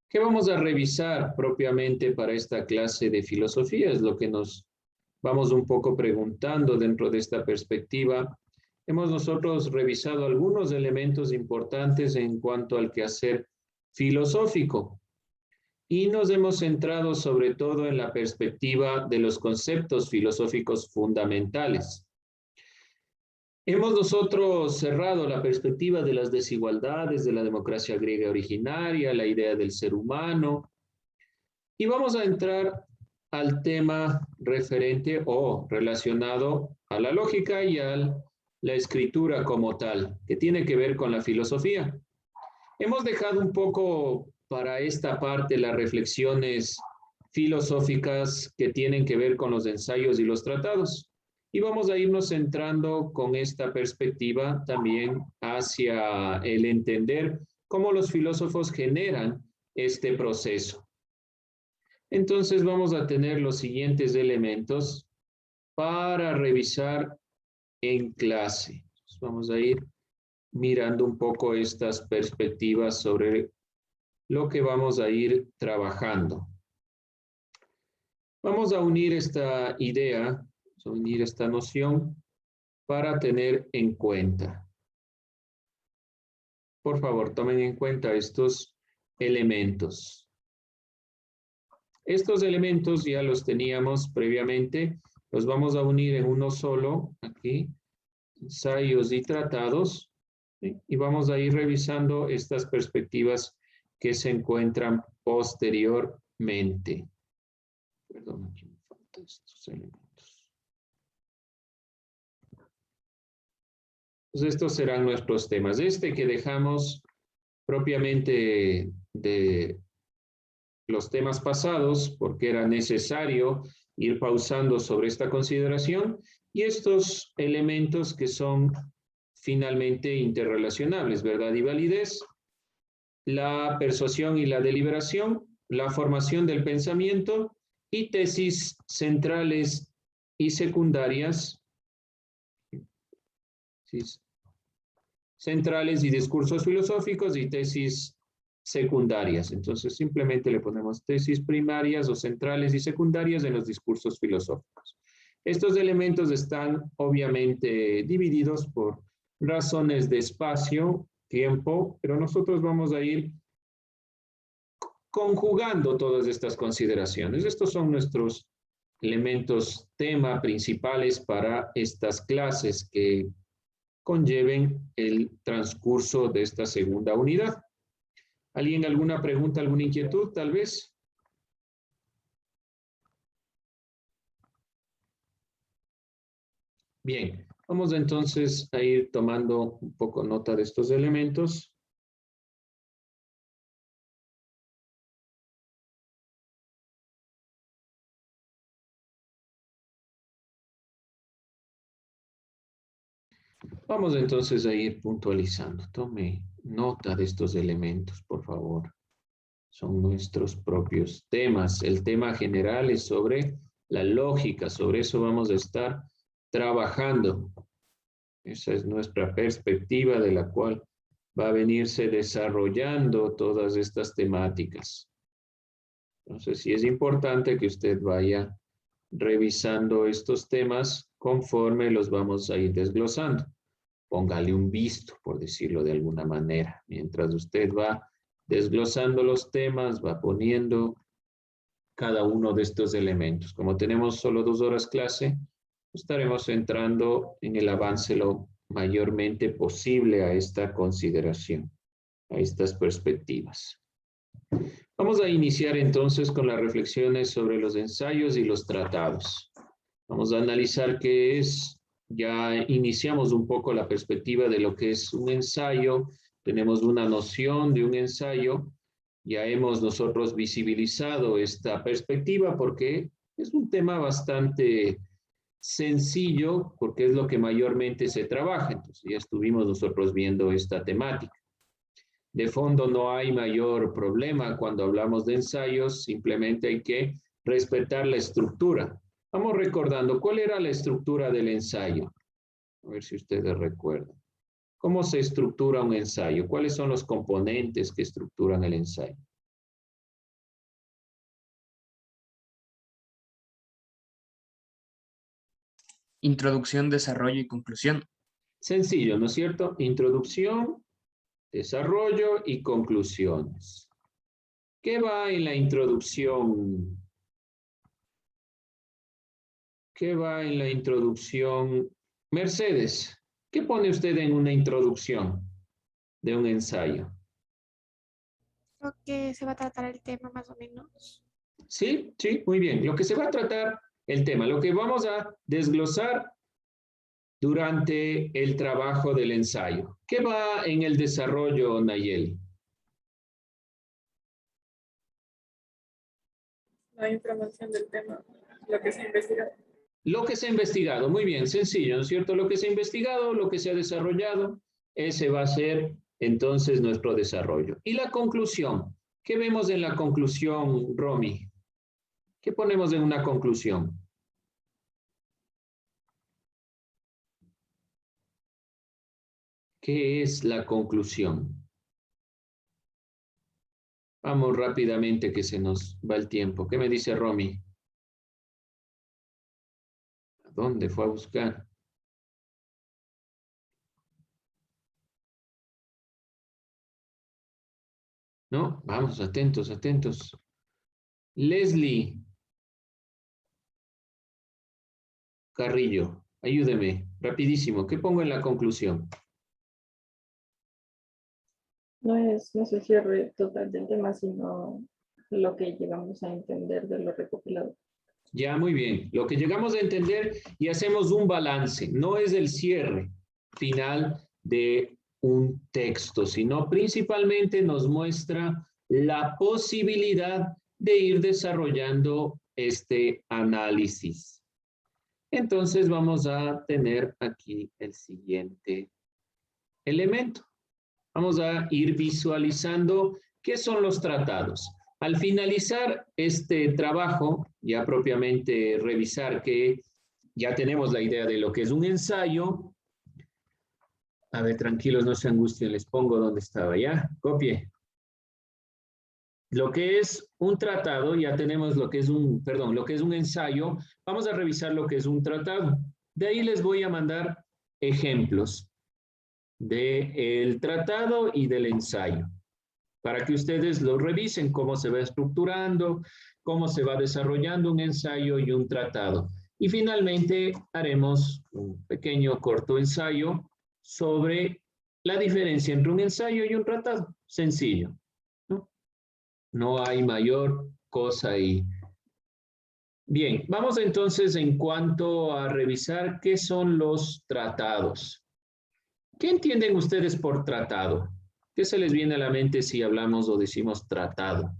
¿Qué vamos a revisar propiamente para esta clase de filosofía? Es lo que nos vamos un poco preguntando dentro de esta perspectiva. Hemos nosotros revisado algunos elementos importantes en cuanto al quehacer filosófico y nos hemos centrado sobre todo en la perspectiva de los conceptos filosóficos fundamentales. Hemos nosotros cerrado la perspectiva de las desigualdades, de la democracia griega originaria, la idea del ser humano, y vamos a entrar al tema referente o relacionado a la lógica y a la escritura como tal, que tiene que ver con la filosofía. Hemos dejado un poco para esta parte las reflexiones filosóficas que tienen que ver con los ensayos y los tratados. Y vamos a irnos centrando con esta perspectiva también hacia el entender cómo los filósofos generan este proceso. Entonces vamos a tener los siguientes elementos para revisar en clase. Vamos a ir mirando un poco estas perspectivas sobre lo que vamos a ir trabajando. Vamos a unir esta idea, a unir esta noción para tener en cuenta. Por favor, tomen en cuenta estos elementos. Estos elementos ya los teníamos previamente, los vamos a unir en uno solo, aquí, ensayos y tratados, ¿sí? Y vamos a ir revisando estas perspectivas que se encuentran posteriormente. Perdón, aquí me faltan estos elementos. Entonces, estos serán nuestros temas. Este que dejamos propiamente de los temas pasados, porque era necesario ir pausando sobre esta consideración, y estos elementos que son finalmente interrelacionables, verdad y validez, la persuasión y la deliberación, la formación del pensamiento y tesis centrales y secundarias, centrales y discursos filosóficos y tesis secundarias. Entonces simplemente le ponemos tesis primarias o centrales y secundarias en los discursos filosóficos. Estos elementos están obviamente divididos por razones de espacio, tiempo, pero nosotros vamos a ir conjugando todas estas consideraciones. Estos son nuestros elementos tema principales para estas clases que conlleven el transcurso de esta segunda unidad. ¿Alguien alguna pregunta, alguna inquietud, tal vez? Bien, vamos entonces a ir tomando un poco nota de estos elementos. Vamos entonces a ir puntualizando. Tome nota de estos elementos, por favor. Son nuestros propios temas. El tema general es sobre la lógica, sobre eso vamos a estar trabajando. Esa es nuestra perspectiva de la cual va a venirse desarrollando todas estas temáticas. Entonces, sí es importante que usted vaya revisando estos temas conforme los vamos a ir desglosando. Póngale un visto, por decirlo de alguna manera. Mientras usted va desglosando los temas, va poniendo cada uno de estos elementos. Como tenemos solo 2 horas clase, estaremos entrando en el avance lo mayormente posible a esta consideración, a estas perspectivas. Vamos a iniciar entonces con las reflexiones sobre los ensayos y los tratados. Vamos a analizar qué es, ya iniciamos un poco la perspectiva de lo que es un ensayo, tenemos una noción de un ensayo, ya hemos nosotros visibilizado esta perspectiva porque es un tema bastante sencillo, porque es lo que mayormente se trabaja, entonces ya estuvimos nosotros viendo esta temática. De fondo no hay mayor problema cuando hablamos de ensayos, simplemente hay que respetar la estructura. Vamos recordando, ¿cuál era la estructura del ensayo? A ver si ustedes recuerdan. ¿Cómo se estructura un ensayo? ¿Cuáles son los componentes que estructuran el ensayo? Introducción, desarrollo y conclusión. Sencillo, ¿no es cierto? Introducción, desarrollo y conclusiones. ¿Qué va en la introducción? ¿Qué va en la introducción? Mercedes, ¿qué pone usted en una introducción de un ensayo? Lo que se va a tratar el tema más o menos. Sí, sí, muy bien. Lo que se va a tratar, el tema, lo que vamos a desglosar durante el trabajo del ensayo. ¿Qué va en el desarrollo, Nayeli? La información del tema, lo que se ha investigado. Lo que se ha investigado, muy bien, sencillo, ¿no es cierto? Lo que se ha investigado, lo que se ha desarrollado, ese va a ser entonces nuestro desarrollo. Y la conclusión, ¿qué vemos en la conclusión, Romy? ¿Qué ponemos en una conclusión? ¿Qué es la conclusión? Vamos rápidamente que se nos va el tiempo. ¿Qué me dice Romy? ¿A dónde fue a buscar? ¿No? Vamos, atentos, atentos. Leslie Carrillo, ayúdeme, rapidísimo. ¿Qué pongo en la conclusión? No es el cierre total del tema, sino lo que llegamos a entender de lo recopilado. Ya, muy bien. Lo que llegamos a entender y hacemos un balance. No es el cierre final de un texto, sino principalmente nos muestra la posibilidad de ir desarrollando este análisis. Entonces vamos a tener aquí el siguiente elemento. Vamos a ir visualizando qué son los tratados. Al finalizar este trabajo, ya propiamente revisar que ya tenemos la idea de lo que es un ensayo. A ver, tranquilos, no se angustien, les pongo donde estaba, ¿ya? Copie. Lo que es un tratado, ya tenemos lo que es lo que es un ensayo. Vamos a revisar lo que es un tratado. De ahí les voy a mandar ejemplos del tratado y del ensayo, para que ustedes lo revisen, cómo se va estructurando, cómo se va desarrollando un ensayo y un tratado. Y finalmente haremos un pequeño corto ensayo sobre la diferencia entre un ensayo y un tratado. Sencillo, ¿no? No hay mayor cosa ahí. Bien, vamos entonces en cuanto a revisar qué son los tratados. ¿Qué entienden ustedes por tratado? ¿Qué se les viene a la mente si hablamos o decimos tratado?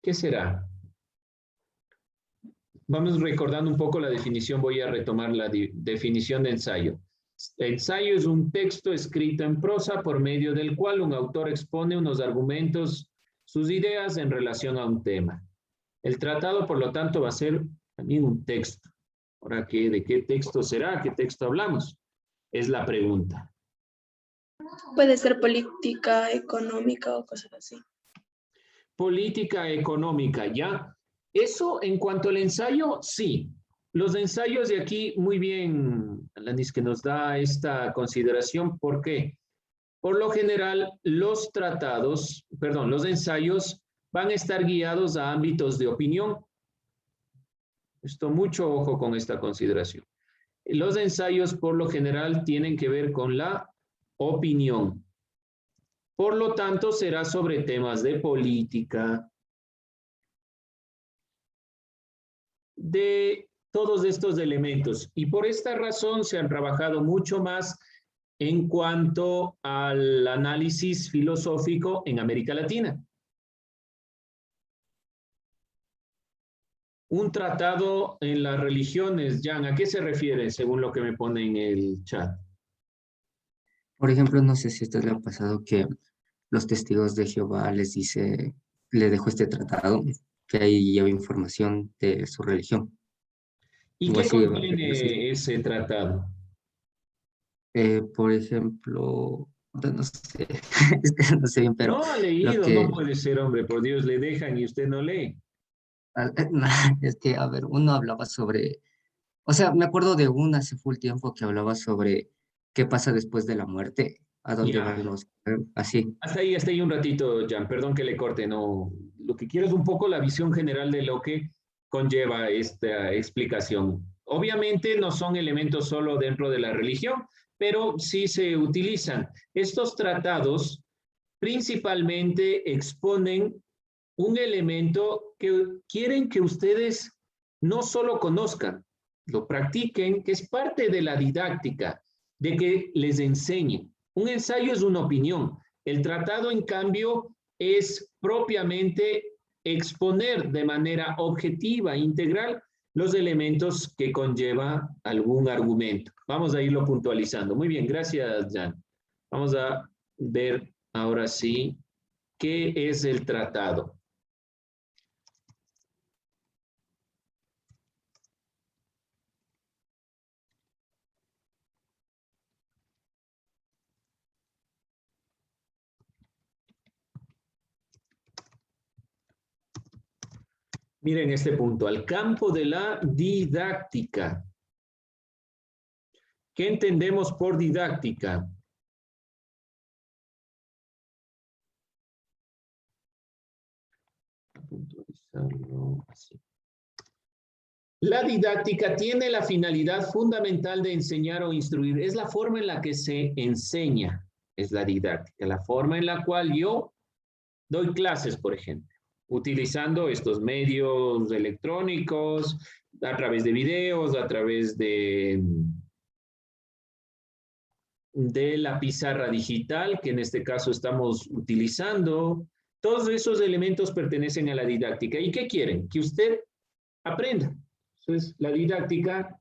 ¿Qué será? Vamos recordando un poco la definición, voy a retomar la definición de ensayo. Ensayo es un texto escrito en prosa por medio del cual un autor expone unos argumentos, sus ideas en relación a un tema. El tratado, por lo tanto, va a ser también un texto. Ahora, ¿de qué texto será? ¿Qué texto hablamos? Es la pregunta. Puede ser política, económica o cosas así. Política económica, ¿ya? Eso en cuanto al ensayo, sí. Los ensayos de aquí, muy bien, Alanis, que nos da esta consideración. ¿Por qué? Por lo general, los ensayos van a estar guiados a ámbitos de opinión. Esto, mucho ojo con esta consideración. Los ensayos, por lo general, tienen que ver con la opinión. Por lo tanto, será sobre temas de política, de todos estos elementos. Y por esta razón se han trabajado mucho más en cuanto al análisis filosófico en América Latina. Un tratado en las religiones, Jan, ¿a qué se refiere según lo que me pone en el chat? Por ejemplo, no sé si a usted le ha pasado que los testigos de Jehová les dejó este tratado, que ahí lleva información de su religión. ¿Y O qué así, contiene ese tratado? por ejemplo, no sé, es que no sé bien, pero No ha lo leído, que, no puede ser, hombre, por Dios, le dejan y usted no lee. Es que, a ver, uno hablaba sobre, o sea, me acuerdo de una hace full tiempo que hablaba sobre qué pasa después de la muerte, a dónde Ya. van los, así. Hasta ahí un ratito, Jan. Perdón que le corte, no. Lo que quiero es un poco la visión general de lo que conlleva esta explicación. Obviamente no son elementos solo dentro de la religión, pero sí se utilizan. Estos tratados principalmente exponen un elemento que quieren que ustedes no solo conozcan, lo practiquen, que es parte de la didáctica, de que les enseñen. Un ensayo es una opinión. El tratado, en cambio, es propiamente exponer de manera objetiva, integral, los elementos que conlleva algún argumento. Vamos a irlo puntualizando. Muy bien, gracias, Jan. Vamos a ver ahora sí qué es el tratado. Miren este punto, al campo de la didáctica. ¿Qué entendemos por didáctica? Puntualizarlo así. La didáctica tiene la finalidad fundamental de enseñar o instruir. Es la forma en la que se enseña, es la didáctica, la forma en la cual yo doy clases, por ejemplo, utilizando estos medios electrónicos, a través de videos, a través de la pizarra digital, que en este caso estamos utilizando. Todos esos elementos pertenecen a la didáctica. ¿Y qué quieren? Que usted aprenda. Entonces, la didáctica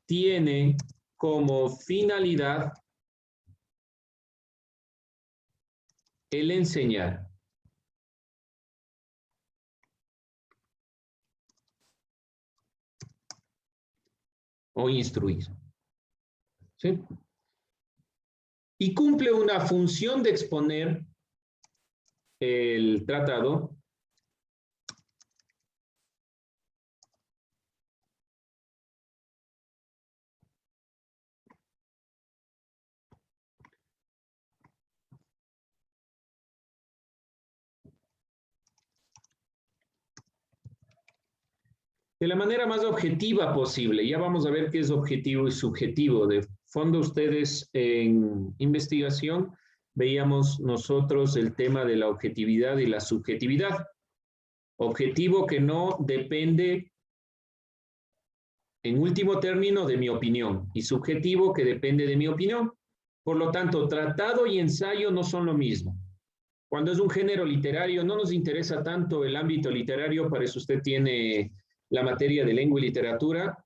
tiene como finalidad el enseñar. O instruir. ¿Sí? Y cumple una función de exponer el tratado de la manera más objetiva posible. Ya vamos a ver qué es objetivo y subjetivo. De fondo, ustedes en investigación veíamos nosotros el tema de la objetividad y la subjetividad. Objetivo que no depende, en último término, de mi opinión, y subjetivo que depende de mi opinión. Por lo tanto, tratado y ensayo no son lo mismo. Cuando es un género literario, no nos interesa tanto el ámbito literario, para eso usted tiene la materia de lengua y literatura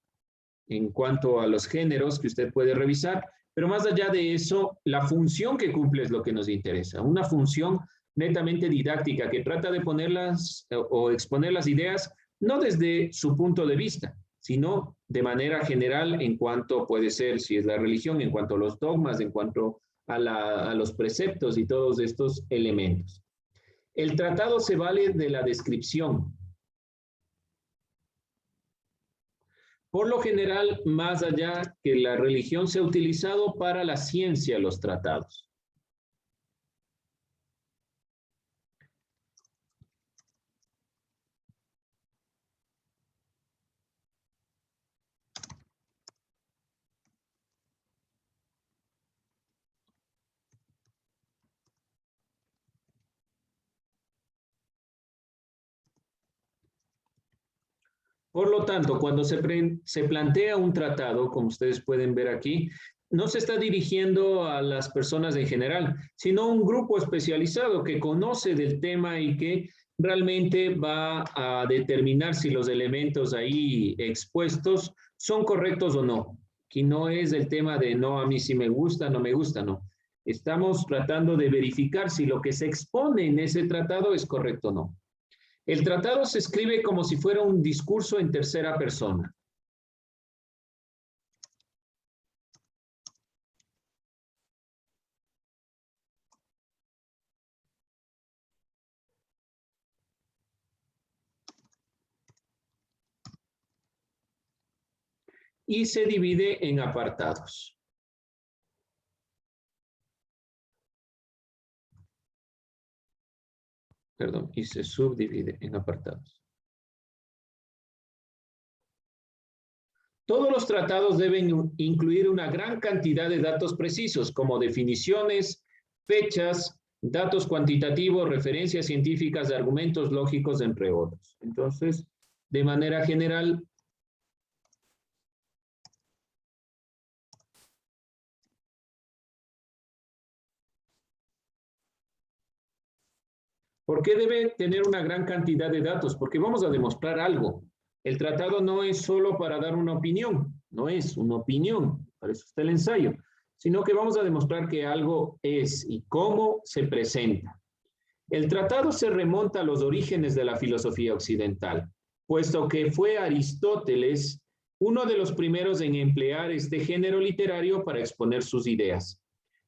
en cuanto a los géneros que usted puede revisar, pero más allá de eso, la función que cumple es lo que nos interesa, una función netamente didáctica que trata de ponerlas o exponer las ideas no desde su punto de vista, sino de manera general en cuanto puede ser, si es la religión, en cuanto a los dogmas, en cuanto a los preceptos y todos estos elementos. El tratado se vale de la descripción. Por lo general, más allá que la religión se ha utilizado para la ciencia los tratados. Por lo tanto, cuando se plantea un tratado, como ustedes pueden ver aquí, no se está dirigiendo a las personas en general, sino a un grupo especializado que conoce del tema y que realmente va a determinar si los elementos ahí expuestos son correctos o no. Aquí no es el tema de no, a mí sí me gusta, no me gusta, no. Estamos tratando de verificar si lo que se expone en ese tratado es correcto o no. El tratado se escribe como si fuera un discurso en tercera persona. y se divide en apartados. Perdón, y se subdivide en apartados. Todos los tratados deben incluir una gran cantidad de datos precisos, como definiciones, fechas, datos cuantitativos, referencias científicas, argumentos lógicos, entre otros. Entonces, de manera general, ¿por qué debe tener una gran cantidad de datos? Porque vamos a demostrar algo. El tratado no es solo para dar una opinión, no es una opinión, para eso está el ensayo, sino que vamos a demostrar que algo es y cómo se presenta. El tratado se remonta a los orígenes de la filosofía occidental, puesto que fue Aristóteles uno de los primeros en emplear este género literario para exponer sus ideas.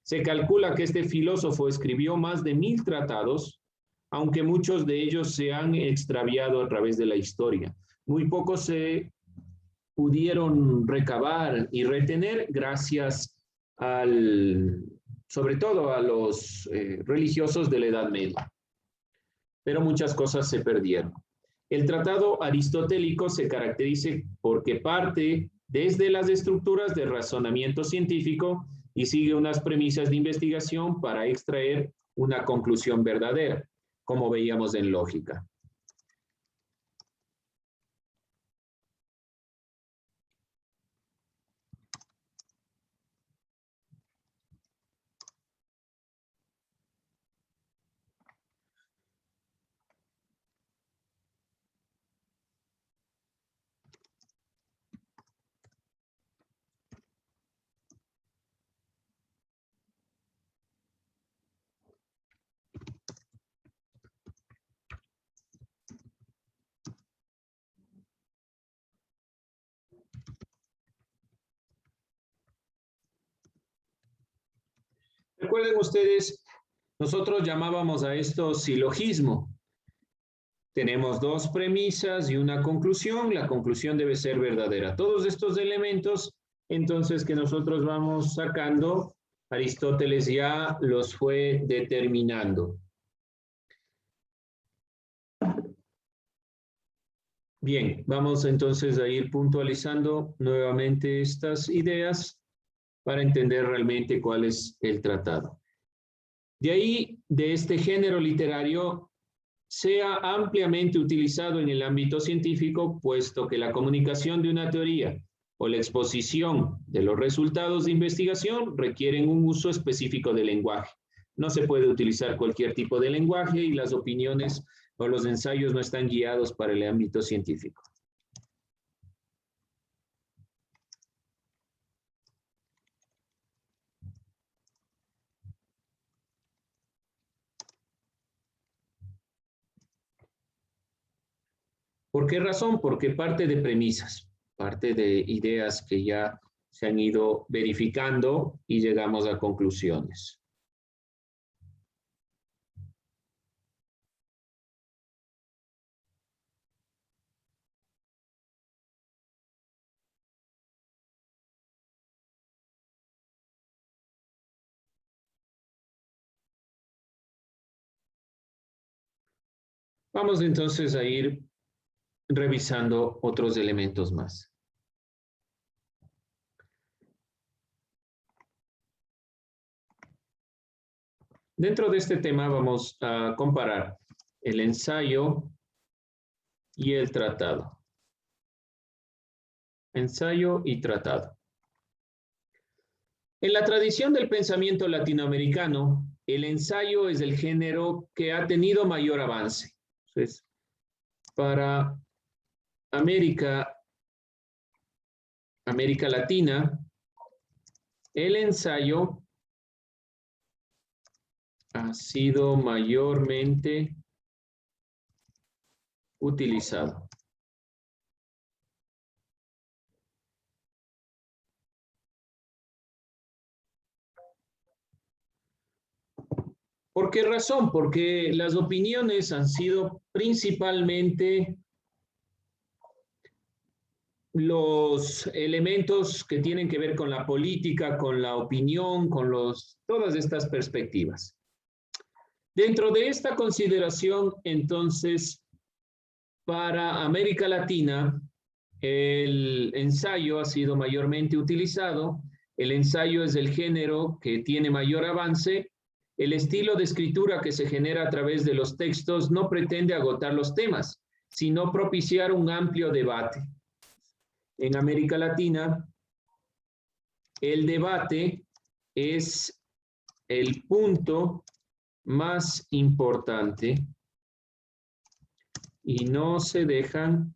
Se calcula que este filósofo escribió más de 1000 tratados, aunque muchos de ellos se han extraviado a través de la historia. Muy pocos se pudieron recabar y retener gracias sobre todo a los religiosos de la Edad Media. Pero muchas cosas se perdieron. El tratado aristotélico se caracteriza porque parte desde las estructuras de razonamiento científico y sigue unas premisas de investigación para extraer una conclusión verdadera, como veíamos en lógica. Recuerden ustedes, nosotros llamábamos a esto silogismo. Tenemos dos premisas y una conclusión. La conclusión debe ser verdadera. Todos estos elementos, entonces, que nosotros vamos sacando, Aristóteles ya los fue determinando. Bien, vamos entonces a ir puntualizando nuevamente estas ideas para entender realmente cuál es el tratado. De ahí, de este género literario, sea ampliamente utilizado en el ámbito científico, puesto que la comunicación de una teoría o la exposición de los resultados de investigación requieren un uso específico del lenguaje. No se puede utilizar cualquier tipo de lenguaje y las opiniones o los ensayos no están guiados para el ámbito científico. ¿Por qué razón? Porque parte de premisas, parte de ideas que ya se han ido verificando y llegamos a conclusiones. Vamos entonces a ir revisando otros elementos más. Dentro de este tema vamos a comparar el ensayo y el tratado. Ensayo y tratado. En la tradición del pensamiento latinoamericano, el ensayo es el género que ha tenido mayor avance. Entonces, para América Latina, el ensayo ha sido mayormente utilizado. ¿Por qué razón? Porque las opiniones han sido principalmente los elementos que tienen que ver con la política, con la opinión, con todas estas perspectivas. Dentro de esta consideración, entonces, para América Latina, el ensayo ha sido mayormente utilizado. El ensayo es el género que tiene mayor avance. El estilo de escritura que se genera a través de los textos no pretende agotar los temas, sino propiciar un amplio debate. En América Latina, el debate es el punto más importante y no se dejan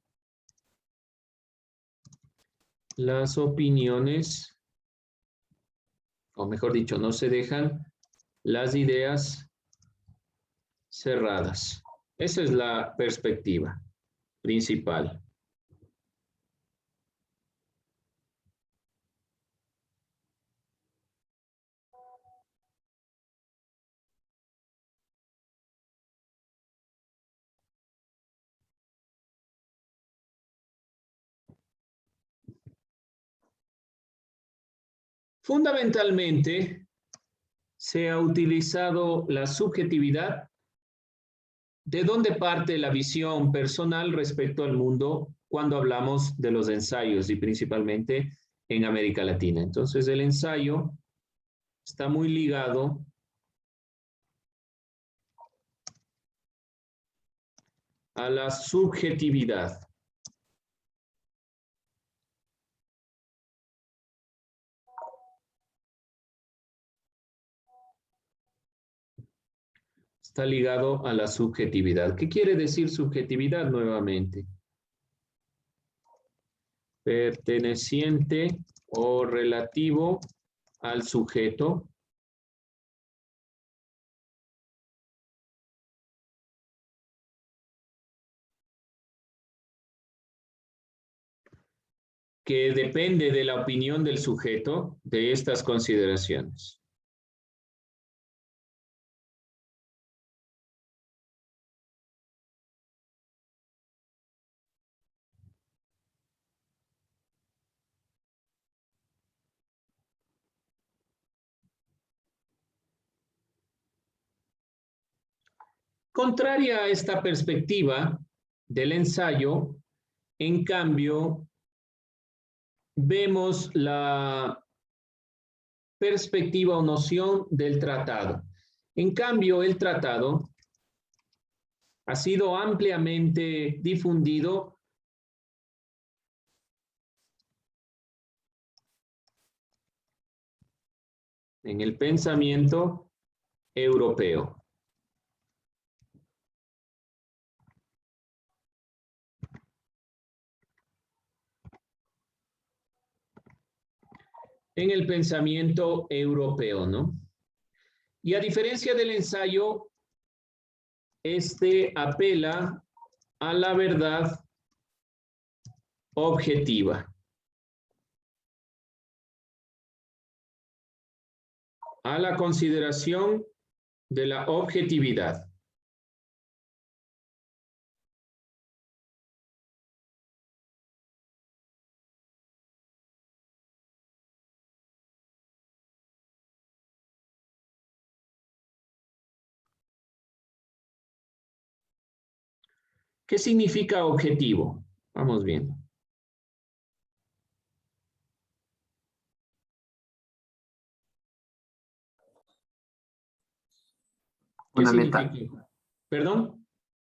las opiniones, o mejor dicho, no se dejan las ideas cerradas. Esa es la perspectiva principal. Fundamentalmente, se ha utilizado la subjetividad. ¿De dónde parte la visión personal respecto al mundo cuando hablamos de los ensayos y principalmente en América Latina? Entonces, el ensayo está muy ligado a la subjetividad. Está ligado a la subjetividad. ¿Qué quiere decir subjetividad nuevamente? Perteneciente o relativo al sujeto. Que depende de la opinión del sujeto de estas consideraciones. Contraria a esta perspectiva del ensayo, en cambio, vemos la perspectiva o noción del tratado. En cambio, el tratado ha sido ampliamente difundido en el pensamiento europeo. En el pensamiento europeo, ¿no? Y a diferencia del ensayo, este apela a la verdad objetiva, a la consideración de la objetividad. ¿Qué significa objetivo? Vamos bien. ¿Qué Una significa? meta. ¿Perdón?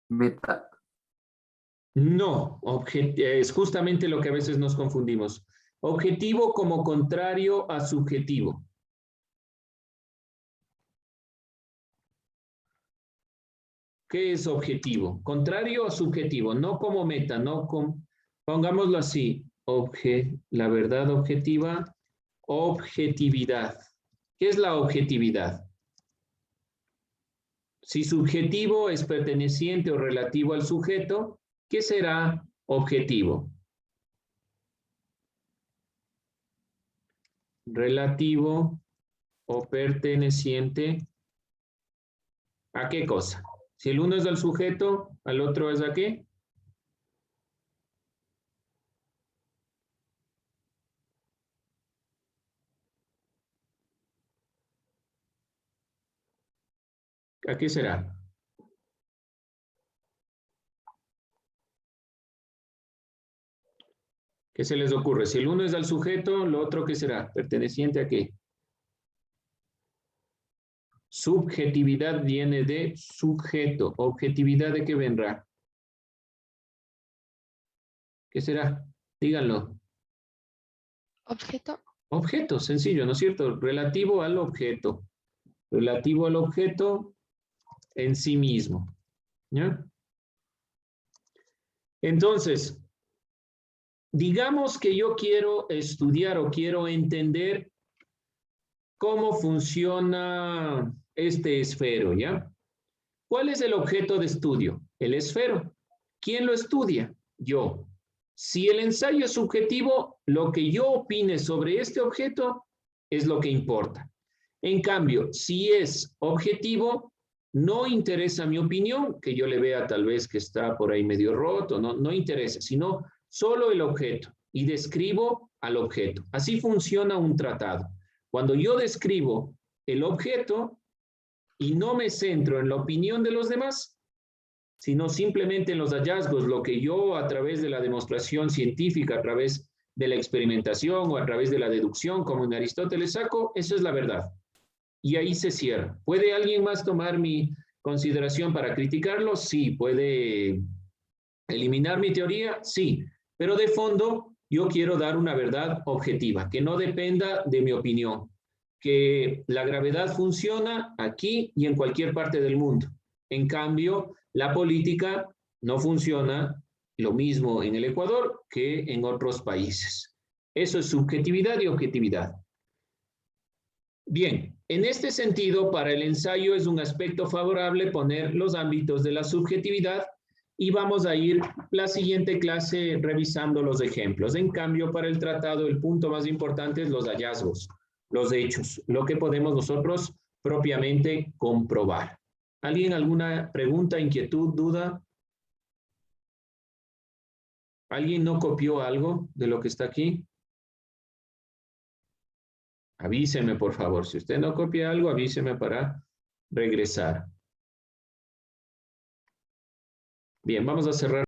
Meta. No, es justamente lo que a veces nos confundimos. Objetivo como contrario a subjetivo. ¿Qué es objetivo? Contrario a subjetivo, no como meta, no como, pongámoslo así, la verdad objetiva, objetividad. ¿Qué es la objetividad? Si subjetivo es perteneciente o relativo al sujeto, ¿qué será objetivo? Relativo o perteneciente ¿a qué cosa? Si el uno es del sujeto, ¿al otro es a qué? ¿A qué será? ¿Qué se les ocurre? Si el uno es al sujeto, ¿lo otro qué será? ¿Perteneciente a qué? Subjetividad viene de sujeto. ¿Objetividad de qué vendrá? ¿Qué será? Díganlo. Objeto. Objeto, sencillo, ¿no es cierto? Relativo al objeto. Relativo al objeto en sí mismo. ¿Ya? Entonces, digamos que yo quiero estudiar o quiero entender cómo funciona este esfero, ¿ya? ¿Cuál es el objeto de estudio? El esfero. ¿Quién lo estudia? Yo. Si el ensayo es subjetivo, lo que yo opine sobre este objeto es lo que importa. En cambio, si es objetivo, no interesa mi opinión, que yo le vea tal vez que está por ahí medio roto, no interesa, sino solo el objeto y describo al objeto. Así funciona un tratado. Cuando yo describo el objeto y no me centro en la opinión de los demás, sino simplemente en los hallazgos, lo que yo a través de la demostración científica, a través de la experimentación o a través de la deducción, como en Aristóteles saco, eso es la verdad. Y ahí se cierra. ¿Puede alguien más tomar mi consideración para criticarlo? Sí. ¿Puede eliminar mi teoría? Sí. Pero de fondo, yo quiero dar una verdad objetiva, que no dependa de mi opinión, que la gravedad funciona aquí y en cualquier parte del mundo. En cambio, la política no funciona lo mismo en el Ecuador que en otros países. Eso es subjetividad y objetividad. Bien, en este sentido, para el ensayo es un aspecto favorable poner los ámbitos de la subjetividad y vamos a ir la siguiente clase revisando los ejemplos. En cambio, para el tratado, el punto más importante es los hallazgos, los hechos, lo que podemos nosotros propiamente comprobar. ¿Alguien alguna pregunta, inquietud, duda? ¿Alguien no copió algo de lo que está aquí? Avíseme, por favor. Si usted no copia algo, avíseme para regresar. Bien, vamos a cerrar.